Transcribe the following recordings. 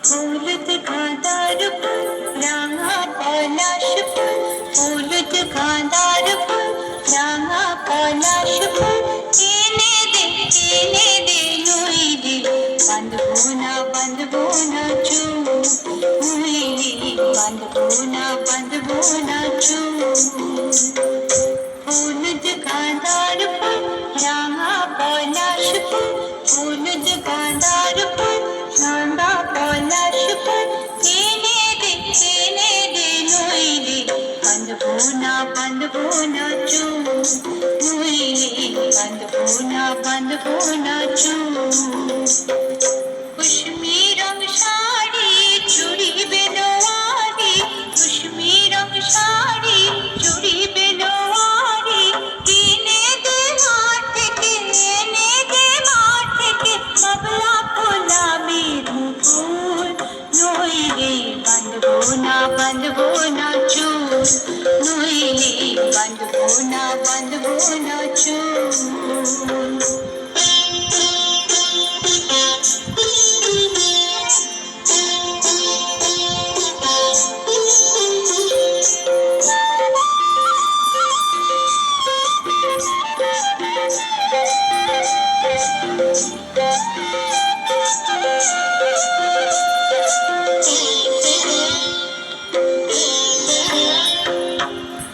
হলুদ গাঁদার ফুল রাঙা পলাশ ফুল, হলুদ গাঁদার ফুল রাঙা পলাশ ফুল, এনে দে নইলে বাঁধবো না চুল, নইলে বাঁধবো না চুল। হলুদ গাঁদার ফুল রাঙা পলাশ ফুল, হলুদ গাঁদার ফুল রাঙা পলাশ ফুল, এনে দে নইলে বাঁধবো না চুল, নইলে বাঁধবো না চুল। কুশমি রং শাড়ি চুড়ি বেনোয়ারি, কুশমি রং শাড়ি চুড়ি বেনোয়ারি, কিনে দে মাঠ থেকে, এনে দে মাঠ থেকে বাবলা গোলাপের ফুল, নইলে বাঁধবো না চুল, নইলে বাঁধবো না চুল।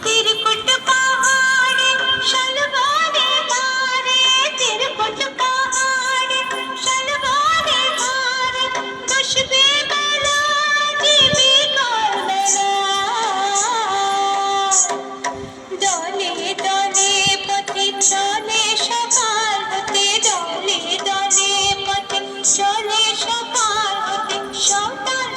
तिरकुट पहाड़ शलवारे धारे, तिरकुट पहाड़ शलवारे धारे, खुशबू बेला जीवी काल बेला, दले दले पथि चले सकाल होते, दले दले पथि चले सकाल होते,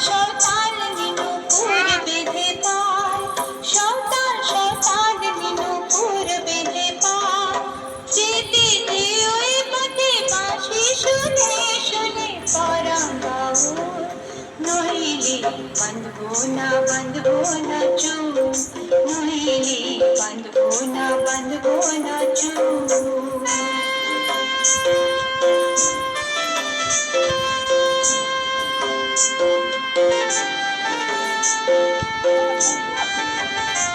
সওতাল নীনুপুর বেঁধে পায়, সওতাল নীনুপুর বেঁধে পায়, যেতে যে ওই পথে বাঁশি শুনে শুনে পরাণ বাউল, নইলে বাঁধবো না চুল,